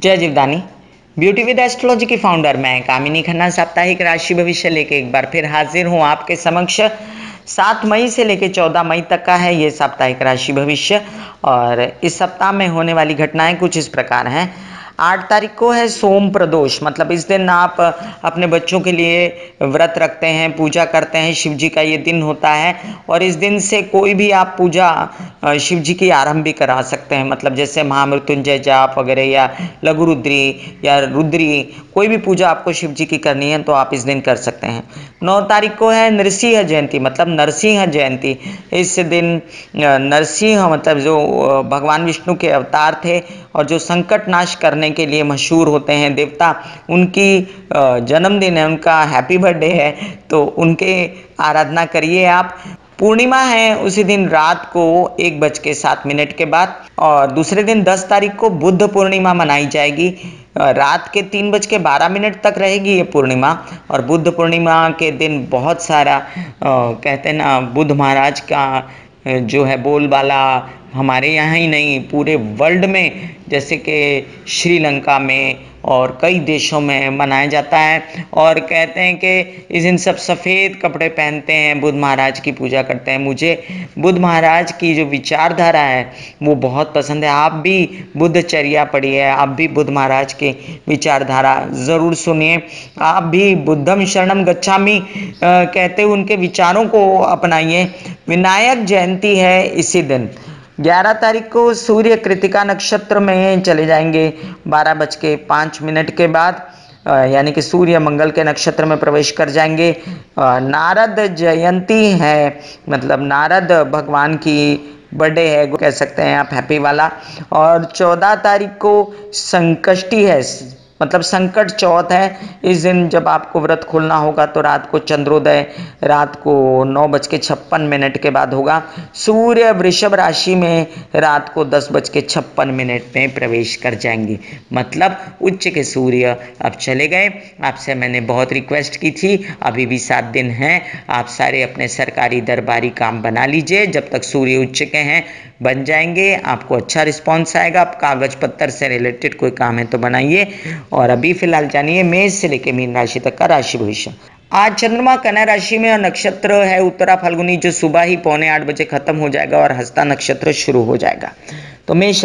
जय Jivdani. Beauty with astrology की founder मैं कामिनी खन्ना साप्ताहिक राशि भविष्य लेके एक बार फिर हाजिर हूँ आपके समक्ष। 7 मई से लेके 14 मई तक का है ये साप्ताहिक राशि भविष्य। और इस सप्ताह में होने वाली घटनाएं कुछ इस प्रकार हैं। 8 तारीख को है सोम प्रदोष, मतलब इस दिन आप अपने बच्चों के लिए व्रत रखते हैं, पूजा करते हैं। शिव जी का ये दिन होता है और इस दिन से कोई भी आप पूजा शिव जी की आरंभ भी करा सकते हैं, मतलब जैसे महामृत्युंजय जाप वगैरह या लघु रुद्री या रुद्री, कोई भी पूजा आपको शिव जी की करनी है तो आप इस दिन कर सकते हैं। 9 तारीख को है नरसिंह जयंती, मतलब नरसिंह जयंती। इस दिन नरसिंह मतलब जो भगवान विष्णु के अवतार थे और जो संकट नाश करने के लिए मशहूर होते हैं देवता, उनकी जन्मदिन है, उनका हैप्पी बर्थडे है, तो उनके आराधना करिए आप। पूर्णिमा है उसी दिन रात को 1:07 के बाद। और दूसरे दिन 10 तारीख को बुद्ध पूर्णिमा मनाई जाएगी। रात के 3:12 तक रहेगी ये पूर्णिमा। और बुद्ध पूर्णिमा के दिन बहुत सारा कहते हैं ना, बुद्ध महाराज का जो है बोलबाला हमारे यहाँ ही नहीं पूरे वर्ल्ड में, जैसे कि श्रीलंका में और कई देशों में मनाया जाता है। और कहते हैं कि इस दिन सब सफ़ेद कपड़े पहनते हैं, बुद्ध महाराज की पूजा करते हैं। मुझे बुद्ध महाराज की जो विचारधारा है वो बहुत पसंद है। आप भी बुद्धचर्या पढ़िए, आप भी बुद्ध महाराज की विचारधारा ज़रूर सुनिए। आप भी बुद्धम शरणम गच्छामि कहते हुए उनके विचारों को अपनाइए। विनायक जयंती है इसी दिन। 11 तारीख को सूर्य कृतिका नक्षत्र में चले जाएंगे 12:05 के बाद, यानी कि सूर्य मंगल के नक्षत्र में प्रवेश कर जाएंगे। नारद जयंती है, मतलब नारद भगवान की बर्थडे है, कह सकते हैं आप, हैप्पी वाला। और 14 तारीख को संकष्टी है, मतलब संकट चौथ है। इस दिन जब आपको व्रत खोलना होगा तो रात को चंद्रोदय रात को 9:56 के बाद होगा। सूर्य वृषभ राशि में रात को 10:56 में प्रवेश कर जाएंगे, मतलब उच्च के सूर्य अब चले गए। आपसे मैंने बहुत रिक्वेस्ट की थी, अभी भी 7 दिन हैं, आप सारे अपने सरकारी दरबारी काम बना लीजिए। जब तक सूर्य उच्च के हैं बन जाएंगे, आपको अच्छा रिस्पॉन्स आएगा। आप कागज पत्तर से रिलेटेड कोई काम है तो बनाइए। और अभी फिलहाल जानिए मेष से लेकर मीन राशि तक का राशि भविष्य। आज चंद्रमा कन्या राशि में और नक्षत्र है उत्तरा फाल्गुनी, जो सुबह ही 7:45 खत्म हो जाएगा और हस्ता नक्षत्र शुरू हो जाएगा। तो मेष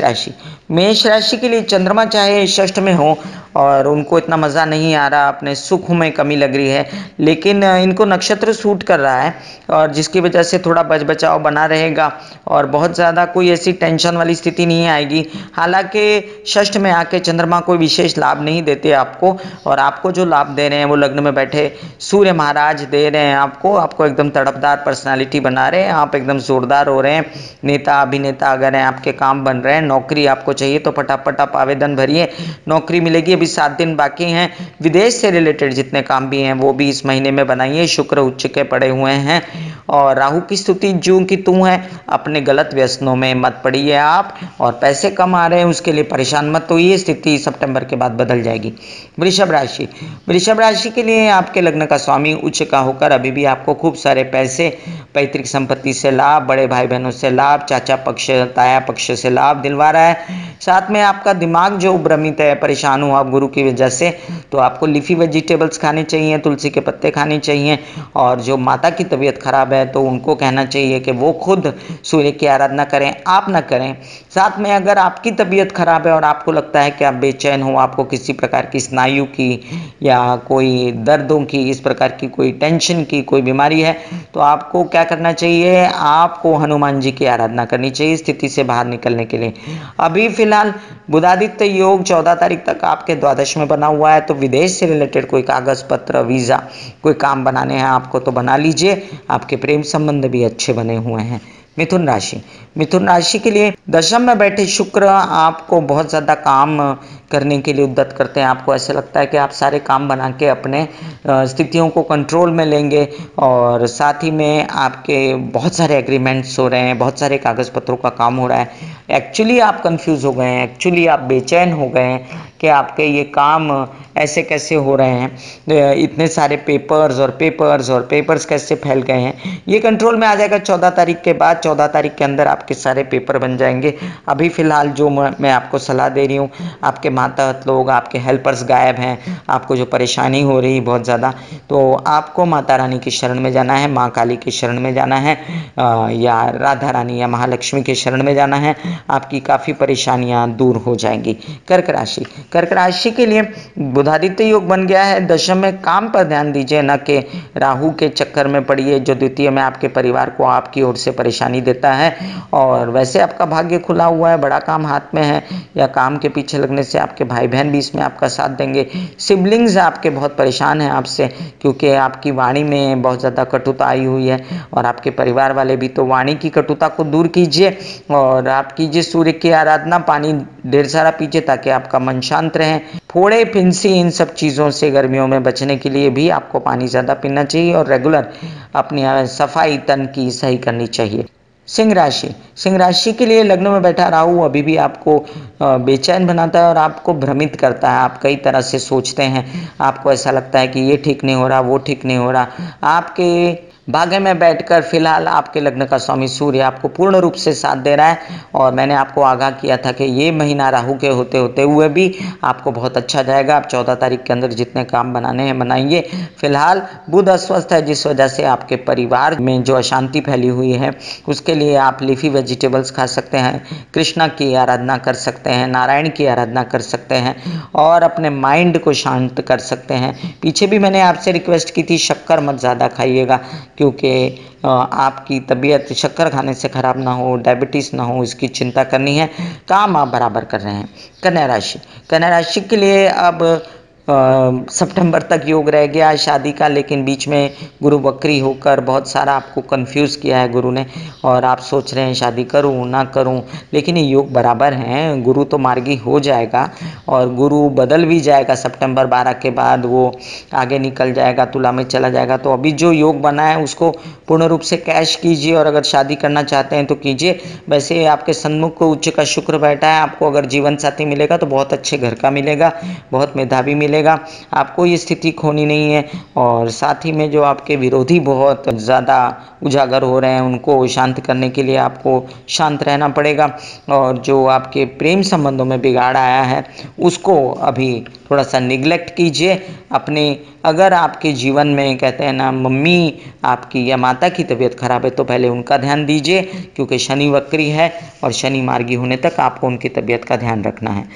राशि के लिए चंद्रमा चाहे षष्ठ में हो और उनको इतना मज़ा नहीं आ रहा, अपने सुख में कमी लग रही है, लेकिन इनको नक्षत्र सूट कर रहा है और जिसकी वजह से थोड़ा बच बचाव बना रहेगा और बहुत ज़्यादा कोई ऐसी टेंशन वाली स्थिति नहीं आएगी। हालांकि षष्ठ में आके चंद्रमा कोई विशेष लाभ नहीं देते आपको, और आपको जो लाभ दे रहे हैं वो लग्न में बैठे सूर्य महाराज दे रहे हैं आपको एकदम तड़पदार पर्सनालिटी बना रहे हैं, आप एकदम जोरदार हो रहे हैं। नेता अभिनेता अगर हैं, आपके काम बन रहे हैं। नौकरी आपको चाहिए तो फटाफट आप आवेदन भरिए, नौकरी मिलेगी। अभी 7 दिन बाकी हैं। विदेश से रिलेटेड जितने काम भी हैं वो भी इस महीने में बनाइए। शुक्र उच्च के पड़े हुए हैं और राहु की स्थिति जूं की तूं है। अपने गलत व्यसनों में मत पड़िए आप, और पैसे कम आ रहे हैं उसके लिए परेशान मत होइए, स्थिति सितंबर के बाद बदल जाएगी। वृषभ राशि के लिए आपके लग्न का स्वामी उच्च का होकर अभी भी आपको खूब सारे पैसे, पैतृक संपत्ति से लाभ, बड़े भाई बहनों से लाभ, चाचा पक्ष ताया पक्ष से लाभ दिलवा रहा है। साथ में आपका दिमाग जो भ्रमित है, परेशान हो आप गुरु की वजह से, तो आपको लीफी वेजिटेबल्स खाने चाहिए, तुलसी के पत्ते खाने चाहिए। और जो माता की तबीयत खराब है तो उनको कहना चाहिए कि वो खुद सूर्य की आराधना करें, आप ना करें। साथ में अगर आपकी तबीयत खराब है और आपको लगता है कि आप बेचैन हो, आपको किसी प्रकार की स्नायु की या कोई दर्दों की, इस प्रकार की कोई टेंशन की कोई बीमारी है, तो आपको क्या करना चाहिए, आपको हनुमान जी की आराधना करनी चाहिए स्थिति से बाहर निकलने के लिए। अभी फिलहाल बुधादित्य योग 14 तारीख तक आपके द्वादश में बना हुआ है, तो विदेश से रिलेटेड कोई कागज पत्र, वीज़ा, कोई काम बनाने हैं आपको तो बना लीजिए। आपके प्रेम संबंध भी अच्छे बने हुए हैं। मिथुन राशि के लिए दशम में बैठे शुक्र आपको बहुत ज़्यादा काम करने के लिए उद्यत करते हैं। आपको ऐसे लगता है कि आप सारे काम बना के अपने स्थितियों को कंट्रोल में लेंगे, और साथ ही में आपके बहुत सारे एग्रीमेंट्स हो रहे हैं, बहुत सारे कागज़ पत्रों का काम हो रहा है। एक्चुअली आप कंफ्यूज हो गए हैं, एक्चुअली आप बेचैन हो गए हैं, कि आपके ये काम ऐसे कैसे हो रहे हैं, इतने सारे पेपर्स कैसे फैल गए हैं। ये कंट्रोल में आ जाएगा 14 तारीख के बाद। 14 तारीख के अंदर आपके सारे पेपर बन जाएंगे। अभी फ़िलहाल जो मैं आपको सलाह दे रही हूँ, आपके मातहत लोग, आपके हेल्पर्स गायब हैं, आपको जो परेशानी हो रही बहुत ज़्यादा, तो आपको माता रानी की शरण में जाना है, माँ काली की शरण में जाना है, या राधा रानी या महालक्ष्मी के शरण में जाना है। आपकी काफ़ी परेशानियाँ दूर हो जाएंगी। कर्क राशि के लिए बुधादित्य योग बन गया है। दशम में काम पर ध्यान दीजिए, न कि राहु के चक्कर में पड़िए, जो द्वितीय में आपके परिवार को आपकी ओर से परेशानी देता है। और वैसे आपका भाग्य खुला हुआ है, बड़ा काम हाथ में है, या काम के पीछे लगने से आपके भाई बहन भी इसमें आपका साथ देंगे। सिबलिंग्स आपके बहुत परेशान हैं आपसे, क्योंकि आपकी वाणी में बहुत ज़्यादा कटुता आई हुई है, और आपके परिवार वाले भी। तो वाणी की कटुता को दूर कीजिए, और आप कीजिए सूर्य की आराधना, पानी ढेर सारा पीजिए ताकि आपका मन शांत रहे। फोड़े फिंसी इन सब चीज़ों से गर्मियों में बचने के लिए भी आपको पानी ज़्यादा पीना चाहिए, और रेगुलर अपनी सफाई तन की सही करनी चाहिए। सिंह राशि के लिए लग्न में बैठा राहु अभी भी आपको बेचैन बनाता है और आपको भ्रमित करता है। आप कई तरह से सोचते हैं, आपको ऐसा लगता है कि ये ठीक नहीं हो रहा, वो ठीक नहीं हो रहा। आपके भाग्य में बैठकर फिलहाल आपके लग्न का स्वामी सूर्य आपको पूर्ण रूप से साथ दे रहा है, और मैंने आपको आगाह किया था कि ये महीना राहु के होते होते हुए भी आपको बहुत अच्छा जाएगा। आप 14 तारीख के अंदर जितने काम बनाने हैं बनाइए। फिलहाल बुध अस्वस्थ है, जिस वजह से आपके परिवार में जो अशांति फैली हुई है, उसके लिए आप लीफी वेजिटेबल्स खा सकते हैं, कृष्णा की आराधना कर सकते हैं, नारायण की आराधना कर सकते हैं, और अपने माइंड को शांत कर सकते हैं। पीछे भी मैंने आपसे रिक्वेस्ट की थी, शक्कर मत ज़्यादा खाइएगा, क्योंकि आपकी तबीयत शक्कर खाने से ख़राब ना हो, डायबिटीज़ ना हो, इसकी चिंता करनी है। काम आप बराबर कर रहे हैं। कन्या राशि के लिए अब सितंबर तक योग रह गया है शादी का, लेकिन बीच में गुरु वक्री होकर बहुत सारा आपको कंफ्यूज किया है गुरु ने, और आप सोच रहे हैं शादी करूं ना करूं, लेकिन ये योग बराबर हैं। गुरु तो मार्गी हो जाएगा, और गुरु बदल भी जाएगा सितंबर 12 के बाद, वो आगे निकल जाएगा, तुला में चला जाएगा। तो अभी जो योग बना है उसको पूर्ण रूप से कैश कीजिए, और अगर शादी करना चाहते हैं तो कीजिए। वैसे आपके सन्मुख को उच्च का शुक्र बैठा है, आपको अगर जीवन साथी मिलेगा तो बहुत अच्छे घर का मिलेगा, बहुत मेधावी मिलेगा, आपको ये स्थिति खोनी नहीं है। और साथ ही में जो आपके विरोधी बहुत ज़्यादा उजागर हो रहे हैं, उनको शांत करने के लिए आपको शांत रहना पड़ेगा, और जो आपके प्रेम संबंधों में बिगाड़ आया है उसको अभी थोड़ा सा निगलेक्ट कीजिए अपने। अगर आपके जीवन में कहते हैं ना, मम्मी आपकी या माता की तबीयत खराब है, तो पहले उनका ध्यान दीजिए, क्योंकि शनि वक्री है, और शनि मार्गी होने तक आपको उनकी तबीयत का ध्यान रखना है।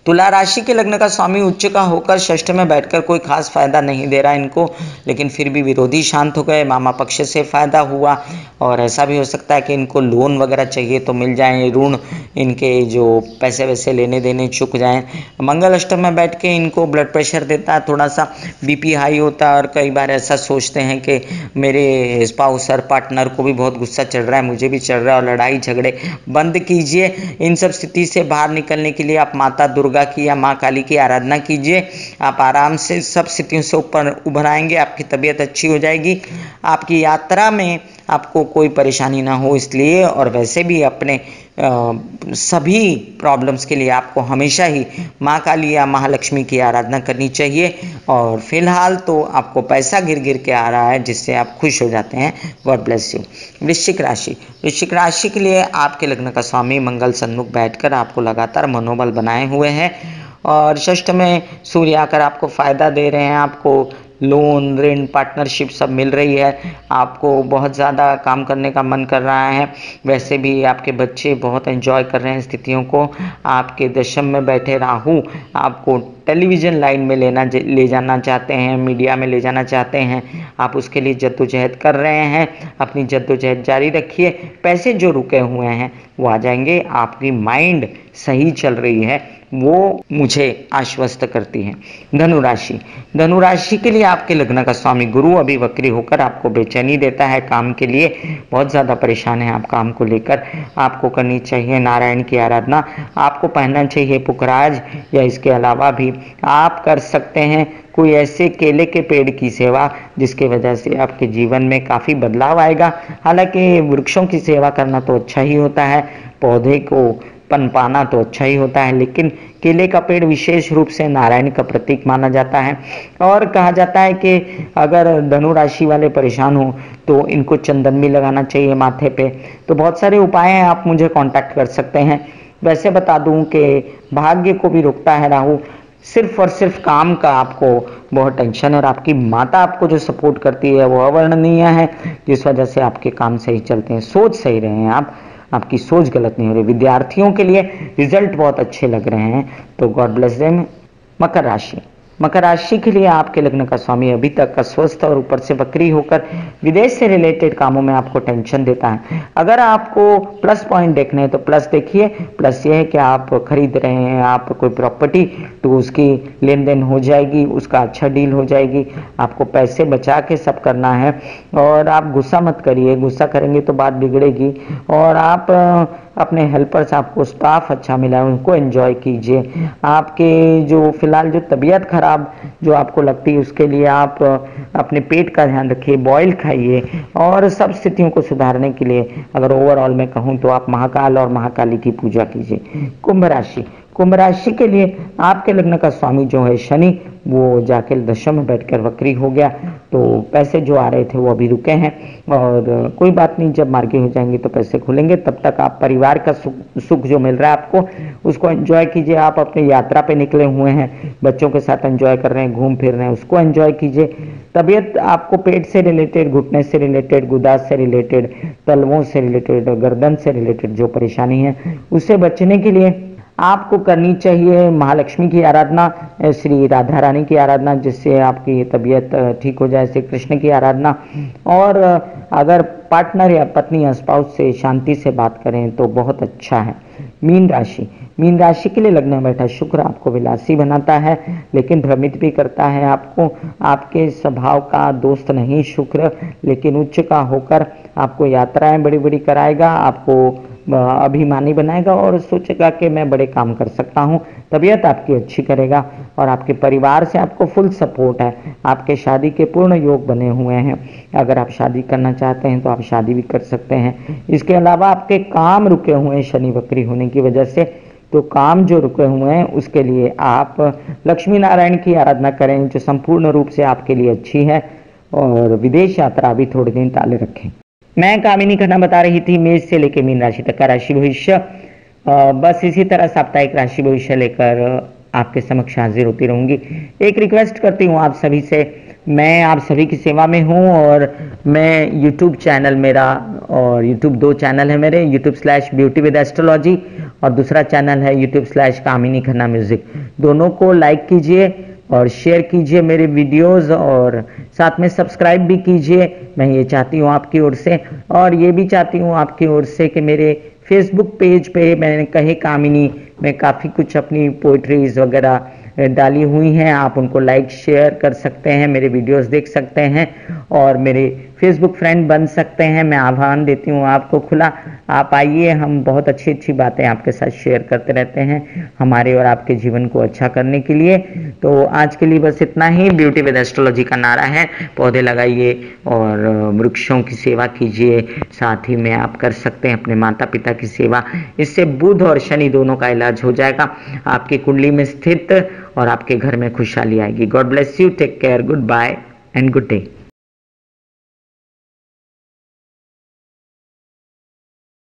तुला राशि के लग्न का स्वामी उच्च का होकर षष्ठ में बैठकर कोई खास फायदा नहीं दे रहा इनको, लेकिन फिर भी विरोधी शांत हो गए, मामा पक्ष से फायदा हुआ, और ऐसा भी हो सकता है कि इनको लोन वगैरह चाहिए तो मिल जाए, ऋण इनके जो पैसे वैसे लेने देने चुक जाएं। मंगल अष्टम में बैठ के इनको ब्लड प्रेशर देता है, थोड़ा सा बीपी हाई होता है, और कई बार ऐसा सोचते हैं कि मेरे स्पाउसर पार्टनर को भी बहुत गुस्सा चढ़ रहा है, मुझे भी चढ़ रहा है, और लड़ाई झगड़े बंद कीजिए। इन सब स्थिति से बाहर निकलने के लिए आप माता दुर्गा की या माँ काली की आराधना कीजिए। आप आराम से सब स्थितियों से ऊपर उभर आएंगे, आपकी तबीयत अच्छी हो जाएगी, आपकी यात्रा में आपको कोई परेशानी ना हो इसलिए। और वैसे भी अपने सभी प्रॉब्लम्स के लिए आपको हमेशा ही माँ काली या महालक्ष्मी की आराधना करनी चाहिए। और फिलहाल तो आपको पैसा गिर गिर के आ रहा है, जिससे आप खुश हो जाते हैं। God bless you. वृश्चिक राशि के लिए आपके लग्न का स्वामी मंगल सन्मुख बैठकर आपको लगातार मनोबल बनाए हुए हैं, और षष्ठ में सूर्य आकर आपको फायदा दे रहे हैं। आपको लोन, ऋण, पार्टनरशिप सब मिल रही है, आपको बहुत ज़्यादा काम करने का मन कर रहा है। वैसे भी आपके बच्चे बहुत एंजॉय कर रहे हैं स्थितियों को। आपके दशम में बैठे राहु आपको टेलीविज़न लाइन में ले जाना चाहते हैं, मीडिया में ले जाना चाहते हैं, आप उसके लिए जद्दोजहद कर रहे हैं। अपनी जद्दोजहद जारी रखिए, पैसे जो रुके हुए हैं वो आ जाएंगे। आपकी माइंड सही चल रही है, वो मुझे आश्वस्त करती है। धनु राशि के लिए आपके लग्न का स्वामी गुरु अभी वक्री होकर आपको बेचैनी देता है काम के लिए, बहुत ज़्यादा परेशान है आप काम को लेकर। आपको करनी चाहिए नारायण की आराधना, आपको पहनना चाहिए पुखराज, या इसके अलावा भी आप कर सकते हैं कोई ऐसे केले के पेड़ की सेवा, जिसके वजह से आपके जीवन में काफ़ी बदलाव आएगा। हालांकि वृक्षों की सेवा करना तो अच्छा ही होता है, पौधे को पनपाना तो अच्छा ही होता है, लेकिन केले का पेड़ विशेष रूप से नारायण का प्रतीक माना जाता है। और कहा जाता है कि अगर धनु राशि वाले परेशान हो तो इनको चंदन भी लगाना चाहिए माथे पे। तो बहुत सारे उपाय हैं, आप मुझे कांटेक्ट कर सकते हैं। वैसे बता दूं कि भाग्य को भी रोकता है राहु, सिर्फ और सिर्फ काम का आपको बहुत टेंशन है, और आपकी माता आपको जो सपोर्ट करती है वो अवर्णनीय है, जिस वजह से आपके काम सही चलते हैं। सोच सही रहे हैं आप, आपकी सोच गलत नहीं हो रही। विद्यार्थियों के लिए रिजल्ट बहुत अच्छे लग रहे हैं, तो गॉड ब्लेस देम। मकर राशि, मकर राशि के लिए आपके लग्न का स्वामी अभी तक अस्वस्थ और ऊपर से वक्री होकर विदेश से रिलेटेड कामों में आपको टेंशन देता है। अगर आपको प्लस पॉइंट देखने हैं तो प्लस देखिए। प्लस ये है कि आप खरीद रहे हैं, आप कोई प्रॉपर्टी, तो उसकी लेन देन हो जाएगी, उसका अच्छा डील हो जाएगी। आपको पैसे बचा के सब करना है, और आप गुस्सा मत करिए, गुस्सा करेंगे तो बात बिगड़ेगी। और आप अपने हेल्पर्स, आपको स्टाफ अच्छा मिला है, उनको एंजॉय कीजिए। आपके जो फिलहाल जो तबीयत खराब जो आपको लगती है, उसके लिए आप अपने पेट का ध्यान रखिए, बॉयल खाइए। और सब स्थितियों को सुधारने के लिए अगर ओवरऑल मैं कहूँ तो आप महाकाल और महाकाली की पूजा कीजिए। कुंभ राशि, कुंभ राशि के लिए आपके लग्न का स्वामी जो है शनि, वो जाके दशम में बैठकर वक्री हो गया, तो पैसे जो आ रहे थे वो अभी रुके हैं। और कोई बात नहीं, जब मार्गी हो जाएंगे तो पैसे खुलेंगे। तब तक आप परिवार का सुख जो मिल रहा है आपको, उसको एंजॉय कीजिए। आप अपनी यात्रा पे निकले हुए हैं, बच्चों के साथ एंजॉय कर रहे हैं, घूम फिर रहे हैं, उसको एंजॉय कीजिए। तबीयत आपको पेट से रिलेटेड, घुटने से रिलेटेड, गुदाज से रिलेटेड, तलवों से रिलेटेड, गर्दन से रिलेटेड जो परेशानी है, उससे बचने के लिए आपको करनी चाहिए महालक्ष्मी की आराधना, श्री राधा रानी की आराधना, जिससे आपकी तबीयत ठीक हो जाए, श्री कृष्ण की आराधना। और अगर पार्टनर या पत्नी या स्पाउस से शांति से बात करें तो बहुत अच्छा है। मीन राशि, मीन राशि के लिए लग्न में बैठा शुक्र आपको विलासी बनाता है, लेकिन भ्रमित भी करता है आपको। आपके स्वभाव का दोस्त नहीं शुक्र, लेकिन उच्च का होकर आपको यात्राएं बड़ी बड़ी कराएगा, आपको अभिमानी बनाएगा और सोचेगा कि मैं बड़े काम कर सकता हूं। तबीयत आपकी अच्छी करेगा, और आपके परिवार से आपको फुल सपोर्ट है। आपके शादी के पूर्ण योग बने हुए हैं। अगर आप शादी करना चाहते हैं तो आप शादी भी कर सकते हैं। इसके अलावा आपके काम रुके हुए हैं शनि वक्री होने की वजह से, तो काम जो रुके हुए हैं उसके लिए आप लक्ष्मी नारायण की आराधना करें, जो संपूर्ण रूप से आपके लिए अच्छी है। और विदेश यात्रा भी थोड़े दिन टाले रखें। मैं कामिनी खन्ना बता रही थी मेष से लेकर मीन राशि तक का राशि भविष्य। बस इसी तरह साप्ताहिक राशि भविष्य लेकर आपके समक्ष हाजिर होती रहूंगी। एक रिक्वेस्ट करती हूँ आप सभी से, मैं आप सभी की सेवा में हूँ, और मैं यूट्यूब चैनल मेरा, और यूट्यूब 2 चैनल है मेरे, यूट्यूब/ब्यूटी विद एस्ट्रोलॉजी, और दूसरा चैनल है यूट्यूब/कामिनी खन्ना म्यूजिक। दोनों को लाइक कीजिए और शेयर कीजिए मेरे वीडियोस, और साथ में सब्सक्राइब भी कीजिए। मैं ये चाहती हूँ आपकी ओर से, और ये भी चाहती हूँ आपकी ओर से कि मेरे फेसबुक पेज पे मैंने कहे कामिनी में काफ़ी कुछ अपनी पोइट्रीज वगैरह डाली हुई हैं, आप उनको लाइक शेयर कर सकते हैं, मेरे वीडियोस देख सकते हैं, और मेरे फेसबुक फ्रेंड बन सकते हैं। मैं आह्वान देती हूँ आपको खुला, आप आइए, हम बहुत अच्छी अच्छी बातें आपके साथ शेयर करते रहते हैं हमारे और आपके जीवन को अच्छा करने के लिए। तो आज के लिए बस इतना ही। ब्यूटी विद एस्ट्रोलॉजी का नारा है, पौधे लगाइए और वृक्षों की सेवा कीजिए, साथ ही में आप कर सकते हैं अपने माता पिता की सेवा। इससे बुध और शनि दोनों का इलाज हो जाएगा आपकी कुंडली में स्थित, और आपके घर में खुशहाली आएगी। God bless you, take care, goodbye and good day.